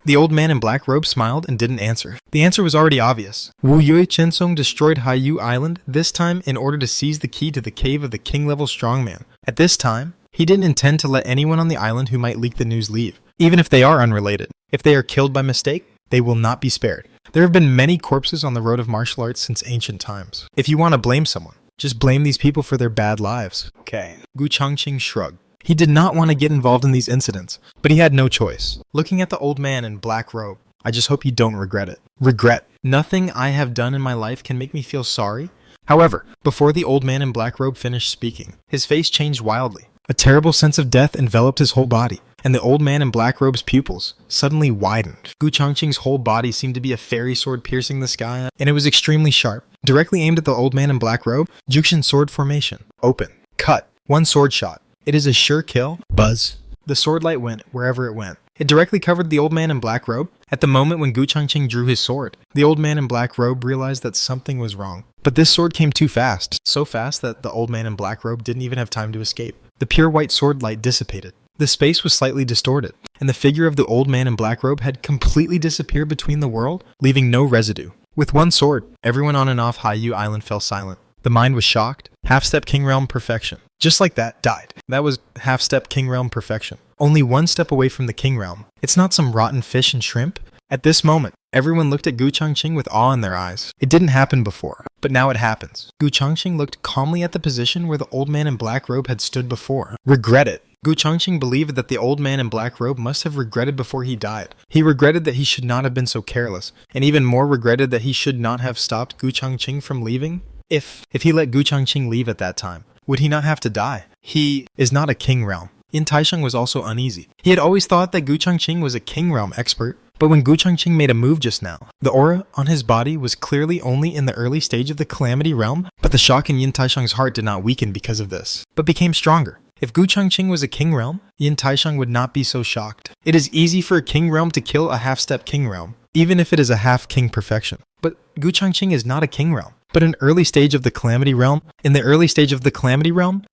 The old man in black robe smiled and didn't answer. The answer was already obvious. Wu Yue Chensong destroyed Haiyu Island, this time in order to seize the key to the cave of the king-level strongman. At this time, he didn't intend to let anyone on the island who might leak the news leave, even if they are unrelated. If they are killed by mistake, they will not be spared. There have been many corpses on the road of martial arts since ancient times. If you want to blame someone, just blame these people for their bad lives. Okay. Gu Changqing shrugged. He did not want to get involved in these incidents, but he had no choice. Looking at the old man in black robe, I just hope you don't regret it. Regret. Nothing I have done in my life can make me feel sorry. However, before the old man in black robe finished speaking, his face changed wildly. A terrible sense of death enveloped his whole body, and the old man in black robe's pupils suddenly widened. Gu Changqing's whole body seemed to be a fairy sword piercing the sky, and it was extremely sharp. Directly aimed at the old man in black robe, Juxian sword formation. Open. Cut. One sword shot. It is a sure kill. Buzz. The sword light went wherever it went. It directly covered the old man in black robe. At the moment when Gu Changqing drew his sword, the old man in black robe realized that something was wrong. But this sword came too fast. So fast that the old man in black robe didn't even have time to escape. The pure white sword light dissipated. The space was slightly distorted, and the figure of the old man in black robe had completely disappeared between the world, leaving no residue. With one sword, everyone on and off Haiyu Island fell silent. The mind was shocked. Half-step King Realm perfection. Just like that, died. That was half-step King Realm perfection. Only one step away from the King Realm. It's not some rotten fish and shrimp. At this moment, everyone looked at Gu Changqing with awe in their eyes. It didn't happen before, but now it happens. Gu Changqing looked calmly at the position where the old man in black robe had stood before. Regret it. Gu Changqing believed that the old man in black robe must have regretted before he died. He regretted that he should not have been so careless, and even more regretted that he should not have stopped Gu Changqing from leaving. If he let Gu Changqing leave at that time, would he not have to die? He is not a King Realm. Yin Taisheng was also uneasy. He had always thought that Gu Changqing was a King Realm expert, but when Gu Changqing made a move just now, the aura on his body was clearly only in the early stage of the Calamity Realm, but the shock in Yin Taisheng's heart did not weaken because of this, but became stronger. If Gu Changqing was a King Realm, Yin Taisheng would not be so shocked. It is easy for a King Realm to kill a half-step King Realm, even if it is a half-King perfection. But Gu Changqing is not a King Realm. But in the early stage of the Calamity Realm,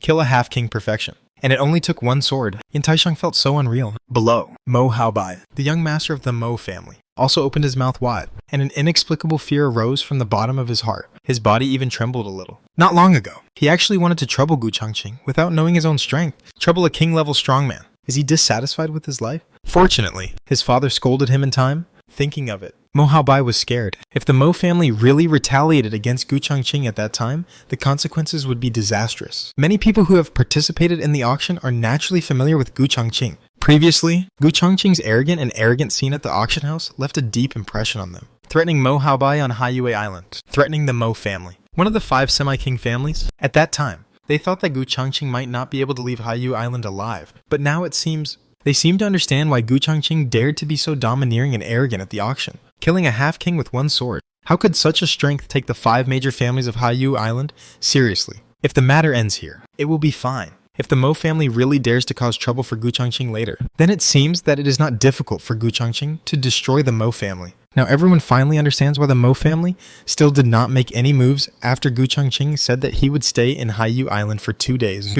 kill a half-King perfection. And it only took one sword. Yin Taisheng felt so unreal. Below, Mo Haobai, the young master of the Mo family, also opened his mouth wide, and an inexplicable fear arose from the bottom of his heart. His body even trembled a little. Not long ago, he actually wanted to trouble Gu Changqing without knowing his own strength. Trouble a king-level strongman. Is he dissatisfied with his life? Fortunately, his father scolded him in time. Thinking of it, Mo Haobai was scared. If the Mo family really retaliated against Gu Changqing at that time, the consequences would be disastrous. Many people who have participated in the auction are naturally familiar with Gu Changqing. Previously, Gu Changqing's arrogant scene at the auction house left a deep impression on them, threatening Mo Haobai on Haiyue Island, threatening the Mo family, one of the 5 semi-king families. At that time, they thought that Gu Changqing might not be able to leave Haiyue Island alive, but now it seems they seem to understand why Gu Changqing dared to be so domineering and arrogant at the auction, killing a half-king with one sword. How could such a strength take the 5 major families of Haiyue Island seriously? If the matter ends here, it will be fine. If the Mo family really dares to cause trouble for Gu Changqing later, then it seems that it is not difficult for Gu Changqing to destroy the Mo family. Now everyone finally understands why the Mo family still did not make any moves after Gu Changqing said that he would stay in Haiyue Island for 2 days.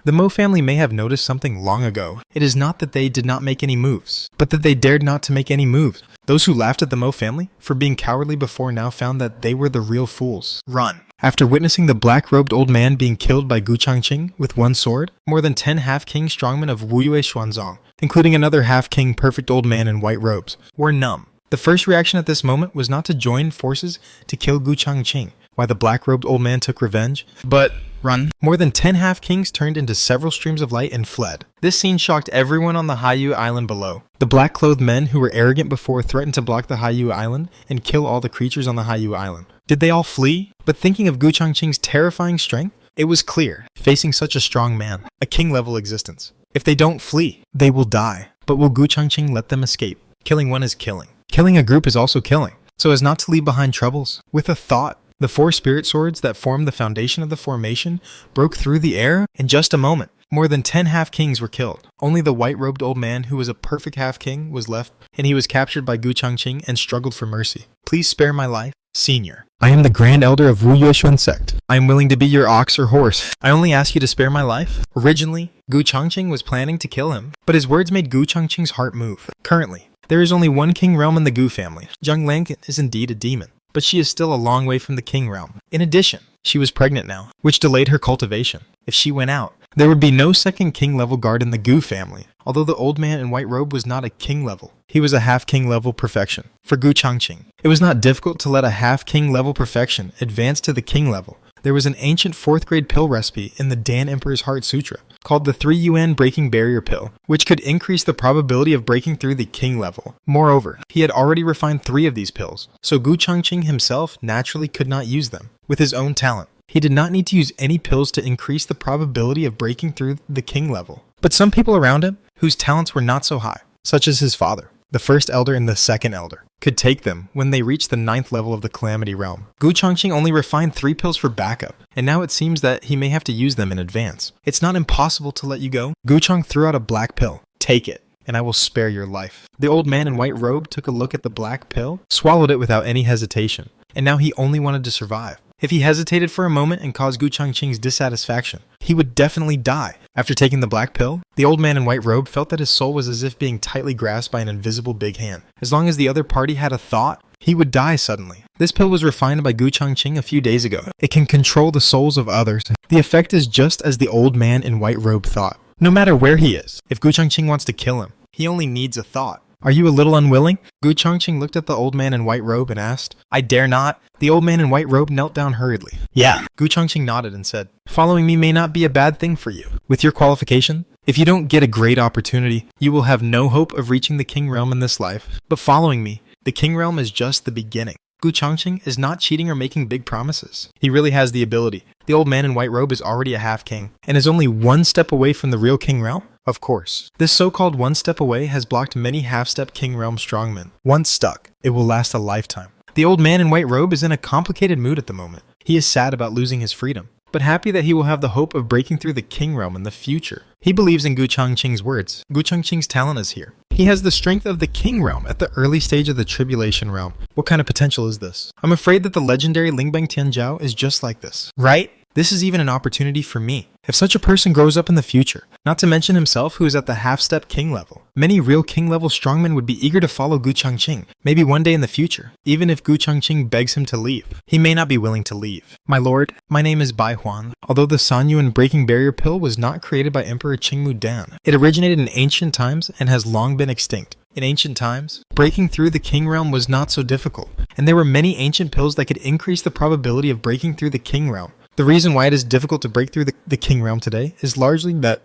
The Mo family may have noticed something long ago. It is not that they did not make any moves, but that they dared not to make any moves. Those who laughed at the Mo family for being cowardly before now found that they were the real fools. Run. After witnessing the black-robed old man being killed by Gu Changqing with one sword, more than 10 half-king strongmen of Wuyue Xuanzong, including another half-king perfect old man in white robes, were numb. The first reaction at this moment was not to join forces to kill Gu Changqing, why the black-robed old man took revenge, but run. More than 10 half-kings turned into several streams of light and fled. This scene shocked everyone on the Haiyu Island below. The black-clothed men who were arrogant before threatened to block the Haiyu Island and kill all the creatures on the Haiyu Island. Did they all flee? But thinking of Gu Changqing's terrifying strength, it was clear, facing such a strong man, a king-level existence. If they don't flee, they will die. But will Gu Changqing let them escape? Killing one is killing. Killing a group is also killing, so as not to leave behind troubles. With a thought, the 4 spirit swords that formed the foundation of the formation broke through the air in just a moment. More than 10 half-kings were killed. Only the white-robed old man, who was a perfect half-king, was left, and he was captured by Gu Changqing and struggled for mercy. Please spare my life, Senior. I am the Grand Elder of Wu Yueshuan sect. I am willing to be your ox or horse. I only ask you to spare my life. Originally, Gu Changqing was planning to kill him, but his words made Gu Changqing's heart move. Currently, there is only one king realm in the Gu family. Zhang Lang is indeed a demon, but she is still a long way from the king realm. In addition, she was pregnant now, which delayed her cultivation. If she went out, there would be no second king level guard in the Gu family. Although the old man in white robe was not a king level, he was a half king level perfection. For Gu Changqing, it was not difficult to let a half king level perfection advance to the king level. There was an ancient 4th grade pill recipe in the Dan Emperor's Heart Sutra called the 3 UN Breaking Barrier Pill, which could increase the probability of breaking through the king level. Moreover, he had already refined 3 of these pills, so Gu Changqing himself naturally could not use them. With his own talent, he did not need to use any pills to increase the probability of breaking through the king level. But some people around him, whose talents were not so high, such as his father, the first elder and the second elder, could take them when they reached the 9th level of the Calamity Realm. Gu Changqing only refined 3 pills for backup, and now it seems that he may have to use them in advance. It's not impossible to let you go. Gu Chang threw out a black pill. Take it, and I will spare your life. The old man in white robe took a look at the black pill, swallowed it without any hesitation, and now he only wanted to survive. If he hesitated for a moment and caused Gu Changqing's dissatisfaction, he would definitely die. After taking the black pill, the old man in white robe felt that his soul was as if being tightly grasped by an invisible big hand. As long as the other party had a thought, he would die suddenly. This pill was refined by Gu Changqing a few days ago. It can control the souls of others. The effect is just as the old man in white robe thought. No matter where he is, if Gu Changqing wants to kill him, he only needs a thought. Are you a little unwilling? Gu Changqing looked at the old man in white robe and asked. I dare not. The old man in white robe knelt down hurriedly. Yeah. Gu Changqing nodded and said, following me may not be a bad thing for you. With your qualification, if you don't get a great opportunity, you will have no hope of reaching the king realm in this life. But following me, the king realm is just the beginning. Gu Changqing is not cheating or making big promises. He really has the ability. The old man in white robe is already a half king and is only 1 step away from the real king realm. Of course, this so-called 1 step away has blocked many half-step king realm strongmen. Once stuck, it will last a lifetime. The old man in white robe is in a complicated mood at the moment. He is sad about losing his freedom, but happy that he will have the hope of breaking through the king realm in the future. He believes in Gu Changqing's words. Gu Changqing's talent is here. He has the strength of the king realm at the early stage of the tribulation realm. What kind of potential is this? I'm afraid that the legendary Lingbang Tianjiao is just like this. Right? This is even an opportunity for me. If such a person grows up in the future, not to mention himself who is at the half-step king level, many real king level strongmen would be eager to follow Gu Changqing, maybe one day in the future. Even if Gu Changqing begs him to leave, he may not be willing to leave. My lord, my name is Bai Huan. Although the Sanyuan Breaking Barrier Pill was not created by Emperor Qingmu Dan, it originated in ancient times and has long been extinct. In ancient times, breaking through the king realm was not so difficult, and there were many ancient pills that could increase the probability of breaking through the king realm. The reason why it is difficult to break through the king realm today is largely that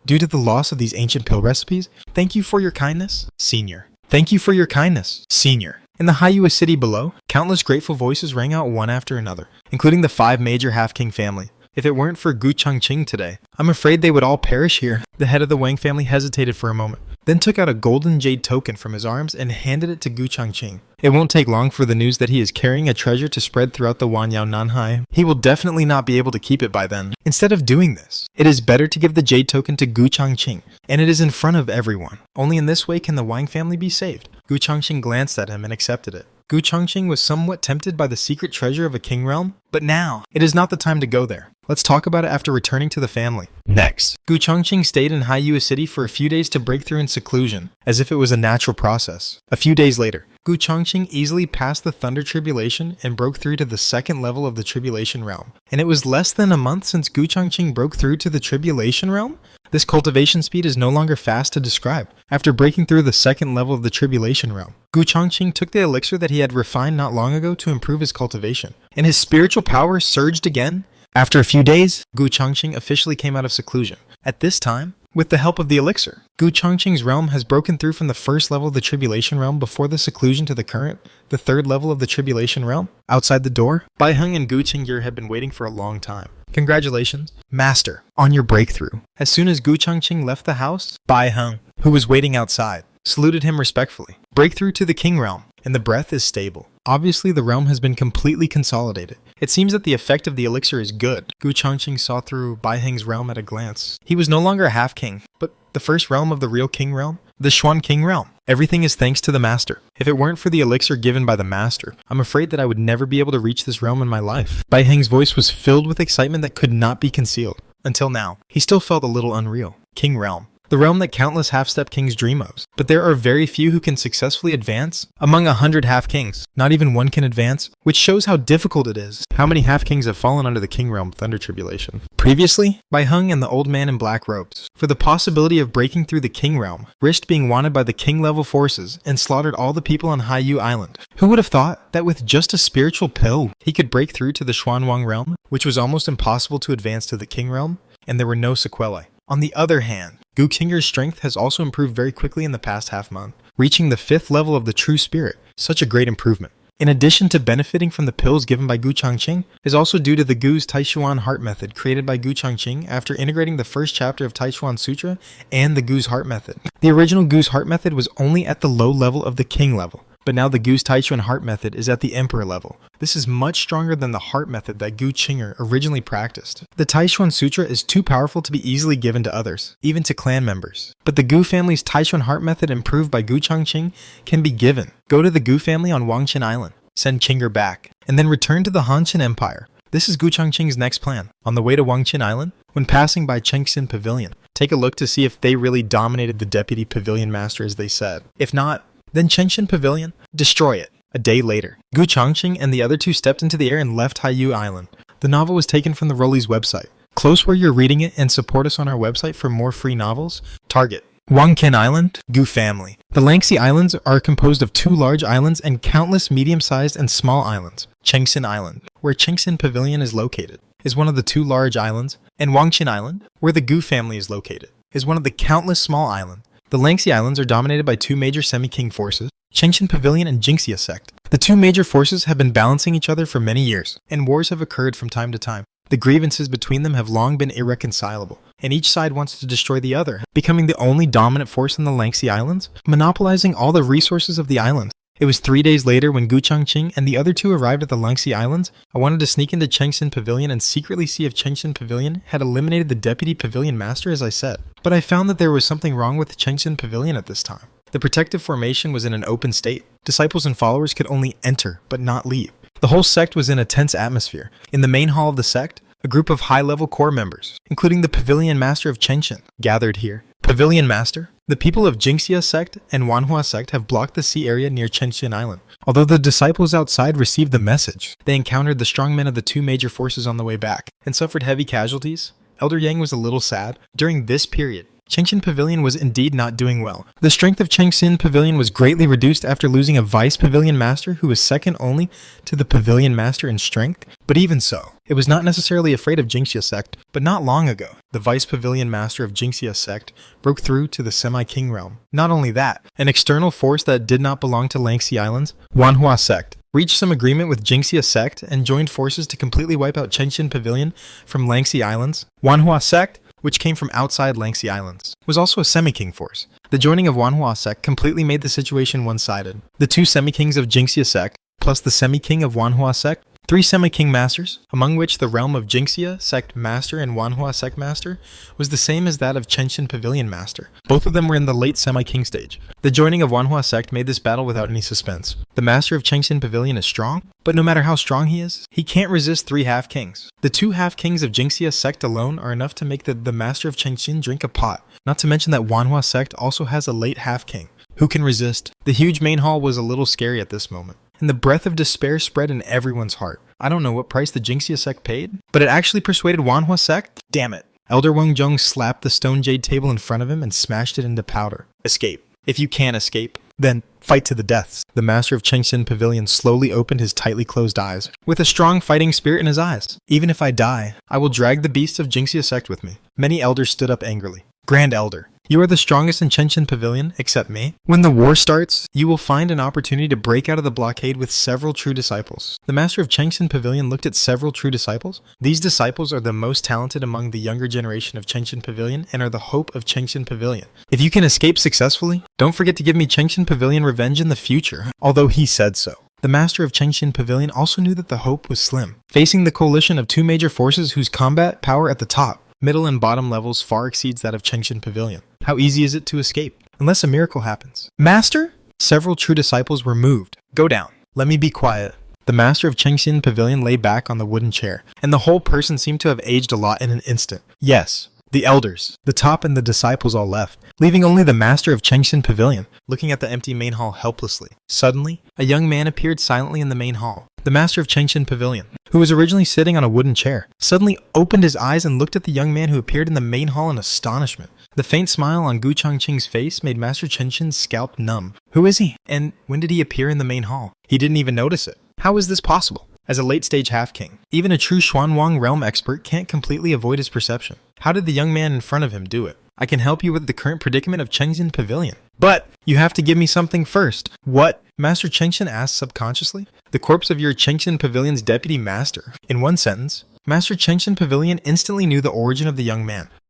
due to the loss of these ancient pill recipes. Thank you for your kindness, Senior. Thank you for your kindness, Senior. In the Haiyu city below, countless grateful voices rang out one after another, including the 5 major half-king family. If it weren't for Gu Changqing today, I'm afraid they would all perish here. The head of the Wang family hesitated for a moment, then took out a golden jade token from his arms and handed it to Gu Changqing. It won't take long for the news that he is carrying a treasure to spread throughout the Wanyao Nanhai. He will definitely not be able to keep it by then. Instead of doing this, it is better to give the jade token to Gu Changqing, and it is in front of everyone. Only in this way can the Wang family be saved. Gu Changqing glanced at him and accepted it. Gu Changqing was somewhat tempted by the secret treasure of a king realm, but now, it is not the time to go there. Let's talk about it after returning to the family. Next, Gu Chongqing stayed in Haiyue City for a few days to break through in seclusion, as if it was a natural process. A few days later, Gu Chongqing easily passed the Thunder Tribulation and broke through to the second level of the Tribulation Realm. And it was less than a month since Gu Chongqing broke through to the Tribulation Realm? This cultivation speed is no longer fast to describe. After breaking through the second level of the Tribulation Realm, Gu Chongqing took the elixir that he had refined not long ago to improve his cultivation, and his spiritual power surged again. After a few days, Gu Chongqing officially came out of seclusion. At this time, with the help of the elixir, Gu Chongqing's realm has broken through from the first level of the Tribulation Realm before the seclusion to the third level of the Tribulation Realm. Outside the door, Bai Heng and Gu Qingyur had been waiting for a long time. Congratulations, Master, on your breakthrough. As soon as Gu Chongqing left the house, Bai Heng, who was waiting outside, saluted him respectfully. Breakthrough to the King Realm, and the breath is stable. Obviously, the realm has been completely consolidated. It seems that the effect of the elixir is good. Gu Chongqing saw through Bai Heng's realm at a glance. He was no longer a half-king, but the first realm of the real king realm, the Xuan King realm. Everything is thanks to the Master. If it weren't for the elixir given by the Master, I'm afraid that I would never be able to reach this realm in my life. Bai Heng's voice was filled with excitement that could not be concealed. Until now, he still felt a little unreal. King realm. The realm that countless half-step kings dream of. But there are very few who can successfully advance. Among 100 half-kings, not even one can advance, which shows how difficult it is. How many half-kings have fallen under the king realm Thunder Tribulation? Previously, Bai Heng and the old man in black robes, for the possibility of breaking through the king realm, risked being wanted by the king-level forces and slaughtered all the people on Haiyue Island. Who would have thought that with just a spiritual pill, he could break through to the Xuanwang realm, which was almost impossible to advance to the king realm, and there were no sequelae. On the other hand, Gu Qingyur's strength has also improved very quickly in the past half-month, reaching the 5th level of the True Spirit. Such a great improvement. In addition to benefiting from the pills given by Gu Chongqing, is also due to the Gu's Taishuan Heart Method created by Gu Chongqing after integrating the first chapter of Taishuan Sutra and the Gu's Heart Method. The original Gu's Heart Method was only at the low level of the King level, but now the Gu's Taichuan Heart Method is at the Emperor level. This is much stronger than the Heart Method that Gu Qingyur originally practiced. The Taishuan Sutra is too powerful to be easily given to others, even to clan members. But the Gu family's Taichuan Heart Method improved by Gu Chongqing can be given. Go to the Gu family on Wangqin Island, send Qingyur back, and then return to the Hanqin Empire. This is Gu Chongqing's next plan. On the way to Wangqin Island, when passing by Chengxin Pavilion, take a look to see if they really dominated the Deputy Pavilion Master as they said. If not, then Chengxin Pavilion, destroy it. A day later, Gu Chongqing and the other two stepped into the air and left Haiyue Island. The novel was taken from the Rollies website. Close where you're reading it and support us on our website for more free novels. Target: Wangqin Island, Gu family. The Langxi Islands are composed of 2 large islands and countless medium-sized and small islands. Chengxin Island, where Chengxin Pavilion is located, is one of the 2 large islands, and Wangqin Island, where the Gu family is located, is one of the countless small islands. The Langxi Islands are dominated by 2 major semi-king forces, Chengxin Pavilion and Jinxia sect. The 2 major forces have been balancing each other for many years, and wars have occurred from time to time. The grievances between them have long been irreconcilable, and each side wants to destroy the other, becoming the only dominant force in the Langxi Islands, monopolizing all the resources of the islands. It was 3 days later when Gu Chongqing and the other 2 arrived at the Langxi Islands. I wanted to sneak into Chengxin Pavilion and secretly see if Chengxin Pavilion had eliminated the Deputy Pavilion Master as I said. But I found that there was something wrong with Chengxin Pavilion at this time. The protective formation was in an open state. Disciples and followers could only enter, but not leave. The whole sect was in a tense atmosphere. In the main hall of the sect, a group of high-level core members, including the Pavilion Master of Chengxin, gathered here. Pavilion Master, the people of Jinxia sect and Wanhua sect have blocked the sea area near Chengxin Island. Although the disciples outside received the message, they encountered the strongmen of the 2 major forces on the way back, and suffered heavy casualties. Elder Yang was a little sad. During this period, Chengxin Pavilion was indeed not doing well. The strength of Chengxin Pavilion was greatly reduced after losing a Vice Pavilion Master who was second only to the Pavilion Master in strength. But even so, it was not necessarily afraid of Jinxia sect. But not long ago, the Vice Pavilion Master of Jinxia sect broke through to the Semi-King realm. Not only that, an external force that did not belong to Langxi Islands, Wanhua sect, reached some agreement with Jinxia sect and joined forces to completely wipe out Chengxin Pavilion from Langxi Islands. Wanhua sect, which came from outside Langxi Islands, was also a semi-king force. The joining of Wanhua sect completely made the situation one-sided. The 2 semi-kings of Jinxia sect, plus the semi-king of Wanhua sect, 3 semi-king masters, among which the realm of Jingxia sect master and Wanhua sect master was the same as that of Chengxin Pavilion master. Both of them were in the late semi-king stage. The joining of Wanhua sect made this battle without any suspense. The master of Chengxin Pavilion is strong, but no matter how strong he is, he can't resist 3 half-kings. The 2 half-kings of Jingxia sect alone are enough to make the master of Chengxin drink a pot, not to mention that Wanhua sect also has a late half-king. Who can resist? The huge main hall was a little scary at this moment, and the breath of despair spread in everyone's heart. I don't know what price the Jingxia sect paid, but it actually persuaded Wanhua sect? Damn it. Elder Weng Zhong slapped the stone jade table in front of him and smashed it into powder. Escape. If you can't escape, then fight to the deaths. The master of Chengxin Pavilion slowly opened his tightly closed eyes, with a strong fighting spirit in his eyes. Even if I die, I will drag the beasts of Jingxia sect with me. Many elders stood up angrily. Grand Elder, you are the strongest in Chengxin Pavilion, except me. When the war starts, you will find an opportunity to break out of the blockade with several true disciples. The master of Chengxin Pavilion looked at several true disciples. These disciples are the most talented among the younger generation of Chengxin Pavilion and are the hope of Chengxin Pavilion. If you can escape successfully, don't forget to give me Chengxin Pavilion revenge in the future, although he said so. The master of Chengxin Pavilion also knew that the hope was slim, facing the coalition of 2 major forces whose combat power at the top, middle and bottom levels far exceeds that of Chengxin Pavilion. How easy is it to escape? Unless a miracle happens. Master? Several true disciples were moved. Go down. Let me be quiet. The master of Chengxin Pavilion lay back on the wooden chair, and the whole person seemed to have aged a lot in an instant. Yes, the elders, the top and the disciples all left, leaving only the master of Chengxin Pavilion, looking at the empty main hall helplessly. Suddenly, a young man appeared silently in the main hall. The master of Chengxin Pavilion, who was originally sitting on a wooden chair, suddenly opened his eyes and looked at the young man who appeared in the main hall in astonishment. The faint smile on Gu Changqing's face made Master Chengxin's scalp numb. Who is he? And when did he appear in the main hall? He didn't even notice it. How is this possible? As a late-stage half-king, even a true Xuanwang realm expert can't completely avoid his perception. How did the young man in front of him do it? I can help you with the current predicament of Chengxin Pavilion. But you have to give me something first. What? Master Chengxin asked subconsciously. The corpse of your Chengxin Pavilion's deputy master. In one sentence, Master Chengxin Pavilion instantly knew the origin of the young man.